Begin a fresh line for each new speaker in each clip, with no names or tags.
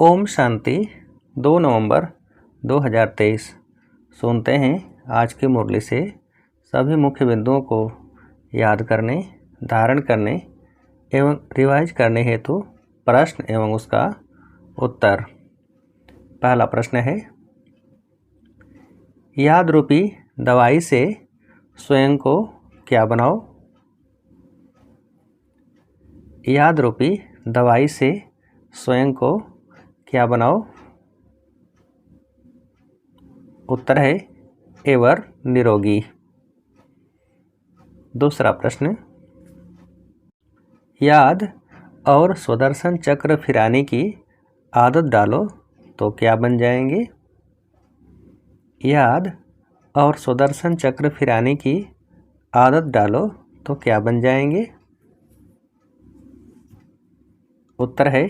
ओम शांति 2 नवंबर 2023। सुनते हैं आज की मुरली से सभी मुख्य बिंदुओं को याद करने, धारण करने एवं रिवाइज करने हेतु प्रश्न एवं उसका उत्तर। पहला प्रश्न है, याद रूपी दवाई से स्वयं को क्या बनाओ? याद रूपी दवाई से स्वयं को क्या बनाओ? उत्तर है एवर निरोगी। दूसरा प्रश्न, याद और स्वदर्शन चक्र फिराने की आदत डालो तो क्या बन जाएंगे? याद और स्वदर्शन चक्र फिराने की आदत डालो तो क्या बन जाएंगे? उत्तर है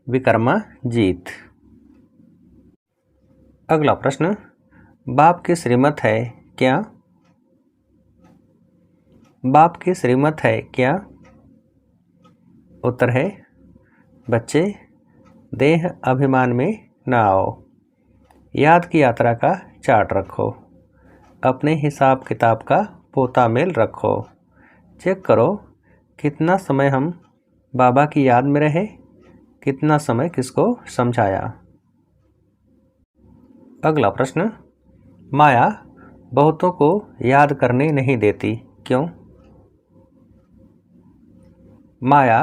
विकर्मा जीत। अगला प्रश्न, बाप की श्रीमत है क्या? बाप की श्रीमत है क्या? उत्तर है बच्चे, देह अभिमान में न आओ। याद की यात्रा का चार्ट रखो। अपने हिसाब किताब का पोता मेल रखो। चेक करो कितना समय हम बाबा की याद में रहे, कितना समय किसको समझाया। अगला प्रश्न, माया बहुतों को याद करने नहीं देती, क्यों? माया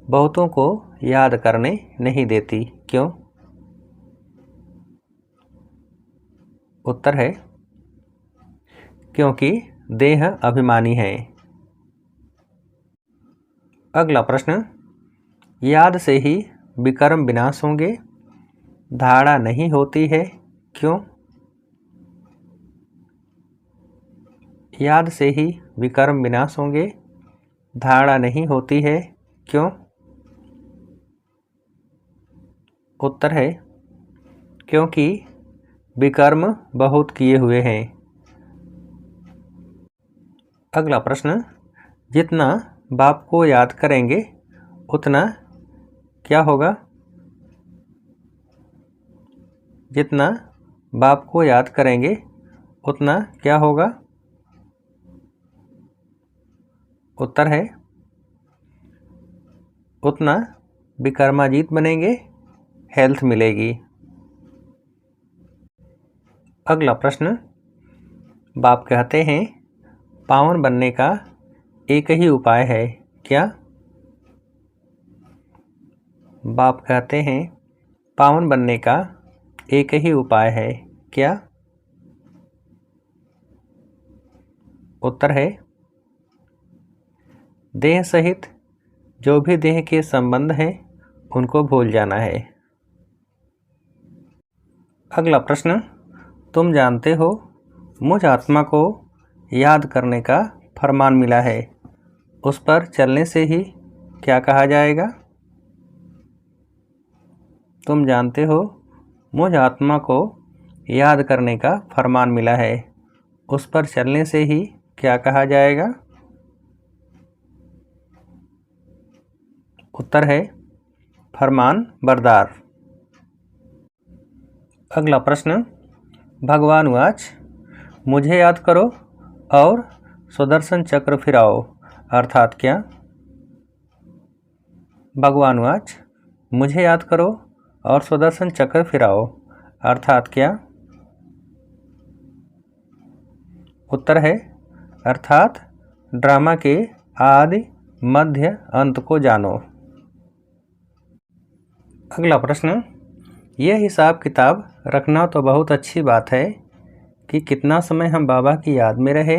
बहुतों को याद करने नहीं देती, क्यों? उत्तर है क्योंकि देह अभिमानी है। अगला प्रश्न, याद से ही विकर्म विनाश होंगे, धारणा नहीं होती है, क्यों? याद से ही विकर्म विनाश होंगे, धारणा नहीं होती है, क्यों? उत्तर है क्योंकि विकर्म बहुत किए हुए हैं। अगला प्रश्न, जितना बाप को याद करेंगे उतना क्या होगा? जितना बाप को याद करेंगे उतना क्या होगा? उत्तर है उतना विकर्माजीत बनेंगे, हेल्थ मिलेगी। अगला प्रश्न, बाप कहते हैं पावन बनने का एक ही उपाय है, क्या? बाप कहते हैं पावन बनने का एक ही उपाय है, क्या? उत्तर है देह सहित जो भी देह के संबंध हैं उनको भूल जाना है। अगला प्रश्न, तुम जानते हो मुझ आत्मा को याद करने का फरमान मिला है, उस पर चलने से ही क्या कहा जाएगा? तुम जानते हो मुझ आत्मा को याद करने का फरमान मिला है, उस पर चलने से ही क्या कहा जाएगा? उत्तर है फरमान बरदार। अगला प्रश्न, भगवान वाच मुझे याद करो और सुदर्शन चक्र फिराओ, अर्थात क्या? भगवान वाच मुझे याद करो और सुदर्शन चक्र फिराओ, अर्थात क्या? उत्तर है अर्थात ड्रामा के आदि मध्य अंत को जानो। अगला प्रश्न, यह हिसाब किताब रखना तो बहुत अच्छी बात है कि कितना समय हम बाबा की याद में रहे,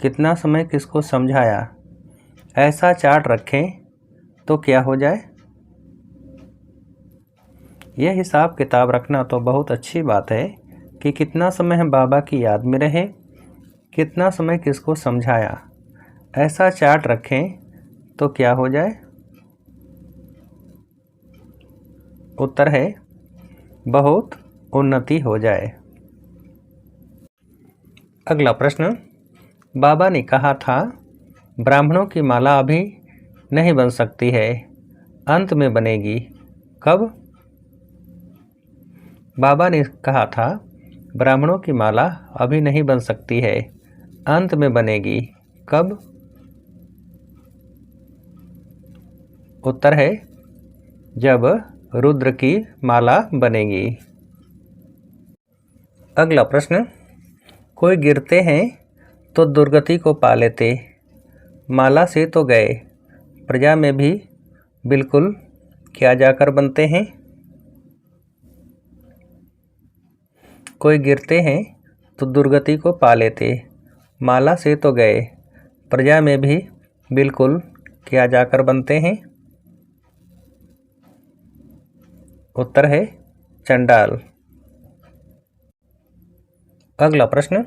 कितना समय किसको समझाया। ऐसा चार्ट रखें तो क्या हो जाए? यह हिसाब किताब रखना तो बहुत अच्छी बात है कि कितना समय हम बाबा की याद में रहे, कितना समय किसको समझाया। ऐसा चार्ट रखें तो क्या हो जाए? उत्तर है बहुत उन्नति हो जाए। अगला प्रश्न, बाबा ने कहा था ब्राह्मणों की माला अभी नहीं बन सकती है, अंत में बनेगी, कब? बाबा ने कहा था ब्राह्मणों की माला अभी नहीं बन सकती है, अंत में बनेगी। कब? उत्तर है जब रुद्र की माला बनेगी। अगला प्रश्न, कोई गिरते हैं तो दुर्गति को पा लेते, माला से तो गए, प्रजा में भी बिल्कुल क्या जाकर बनते हैं? कोई गिरते हैं तो दुर्गति को पा लेते, माला से तो गए, प्रजा में भी बिल्कुल क्या जाकर बनते हैं? उत्तर है चंडाल। अगला प्रश्न,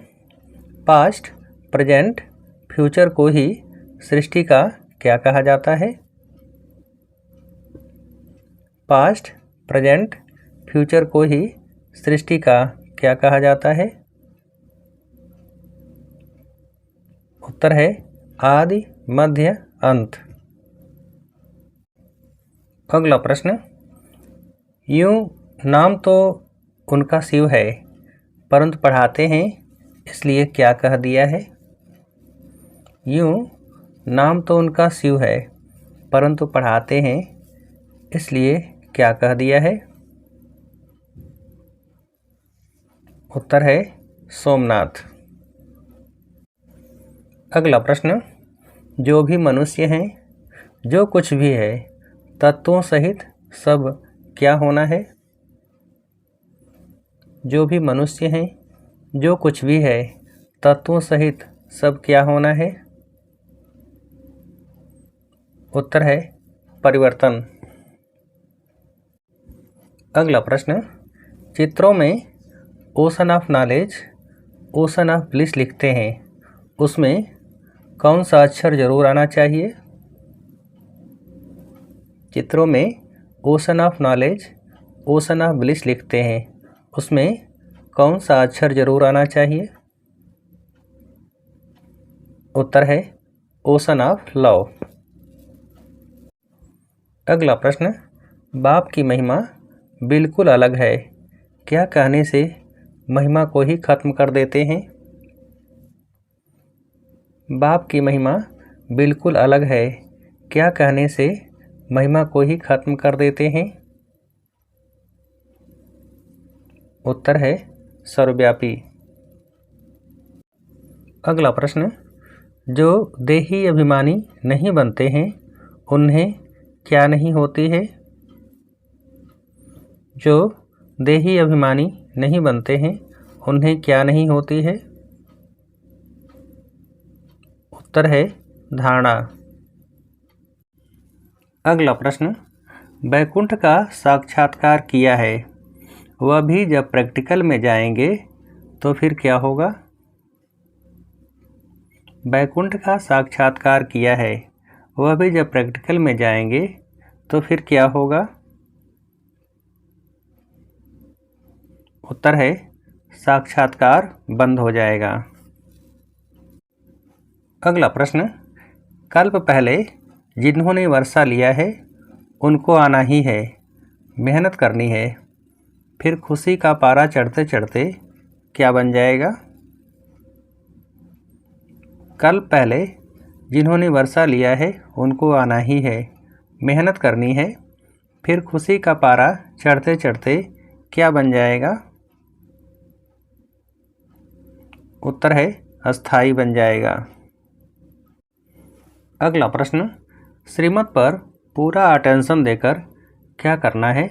पास्ट, प्रेजेंट, फ्यूचर को ही सृष्टि का क्या कहा जाता है? पास्ट, प्रेजेंट, फ्यूचर को ही सृष्टि का क्या कहा जाता है? उत्तर है आदि, मध्य, अंत। अगला प्रश्न, यूं नाम तो उनका शिव है, परंतु पढ़ाते हैं इसलिए क्या कह दिया है? यूं नाम तो उनका शिव है, परंतु पढ़ाते हैं इसलिए क्या कह दिया है? उत्तर है सोमनाथ। अगला प्रश्न, जो भी मनुष्य हैं, जो कुछ भी है, तत्वों सहित सब क्या होना है? जो भी मनुष्य हैं, जो कुछ भी है, तत्वों सहित सब क्या होना है? उत्तर है परिवर्तन। अगला प्रश्न, चित्रों में ocean of knowledge, ocean of bliss लिखते हैं, उसमें कौन सा अक्षर जरूर आना चाहिए? चित्रों में ocean of knowledge, ocean of bliss लिखते हैं, उसमें कौन सा अक्षर जरूर आना चाहिए? उत्तर है ओशन ऑफ लव। अगला प्रश्न, बाप की महिमा बिल्कुल अलग है, क्या कहने से महिमा को ही खत्म कर देते हैं? बाप की महिमा बिल्कुल अलग है, क्या कहने से महिमा को ही खत्म कर देते हैं? उत्तर है सर्वव्यापी। अगला प्रश्न, जो देही अभिमानी नहीं बनते हैं, उन्हें क्या नहीं होती है? जो देही अभिमानी नहीं बनते हैं, उन्हें क्या नहीं होती है? उत्तर है धारणा। अगला प्रश्न, वैकुंठ का साक्षात्कार किया है, वह भी जब प्रैक्टिकल में जाएंगे तो फिर क्या होगा? वैकुंठ का साक्षात्कार किया है, वह भी जब प्रैक्टिकल में जाएंगे तो फिर क्या होगा? उत्तर है साक्षात्कार बंद हो जाएगा। अगला प्रश्न, कल्प पहले जिन्होंने वर्षा लिया है उनको आना ही है, मेहनत करनी है, फिर खुशी का पारा चढ़ते चढ़ते क्या बन जाएगा? कल्प पहले जिन्होंने वर्षा लिया है उनको आना ही है, मेहनत करनी है, फिर खुशी का पारा चढ़ते चढ़ते क्या बन जाएगा? उत्तर है अस्थाई बन जाएगा। अगला प्रश्न, श्रीमत पर पूरा अटेंशन देकर क्या करना है?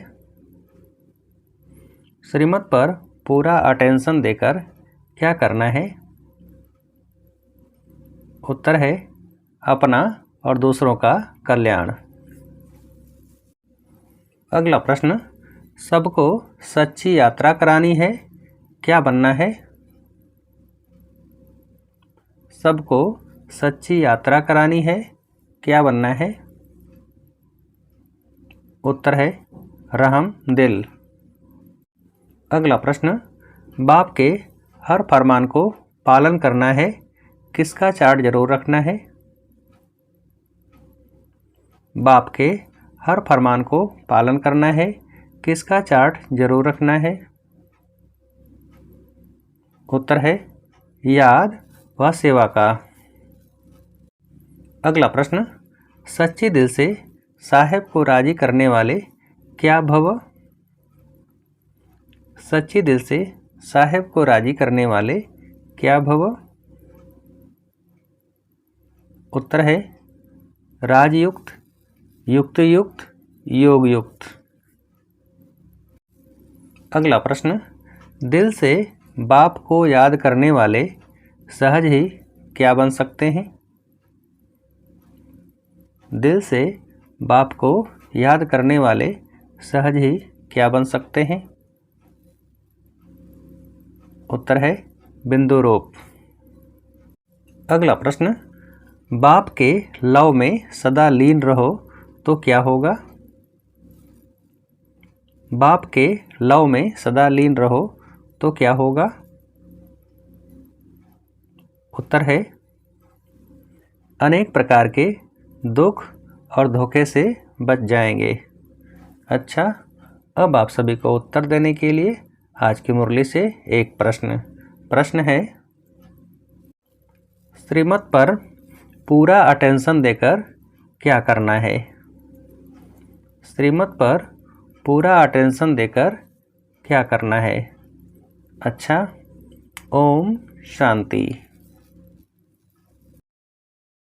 श्रीमत पर पूरा अटेंशन देकर क्या करना है? उत्तर है अपना और दूसरों का कल्याण। अगला प्रश्न, सबको सच्ची यात्रा करानी है, क्या बनना है? सबको सच्ची यात्रा करानी है, क्या बनना है? उत्तर है रहम दिल। अगला प्रश्न, बाप के हर फरमान को पालन करना है, किसका चार्ट जरूर रखना है? बाप के हर फरमान को पालन करना है, किसका चार्ट जरूर रखना है? उत्तर है याद व सेवा का। अगला प्रश्न, सच्चे दिल से साहेब को राजी करने वाले क्या भव? सच्चे दिल से साहेब को राजी करने वाले क्या भव? उत्तर है राजयुक्त, युक्तयुक्त, योगयुक्त। अगला प्रश्न, दिल से बाप को याद करने वाले सहज ही क्या बन सकते हैं? दिल से बाप को याद करने वाले सहज ही क्या बन सकते हैं? उत्तर है बिंदुरोप। अगला प्रश्न, बाप के लव में सदा लीन रहो तो क्या होगा? बाप के लव में सदा लीन रहो तो क्या होगा? उत्तर है अनेक प्रकार के दुख और धोखे से बच जाएंगे। अच्छा, अब आप सभी को उत्तर देने के लिए आज की मुरली से एक प्रश्न है, श्रीमत पर पूरा अटेंशन देकर क्या करना है? श्रीमत पर पूरा अटेंशन देकर क्या करना है? अच्छा, ओम शांति।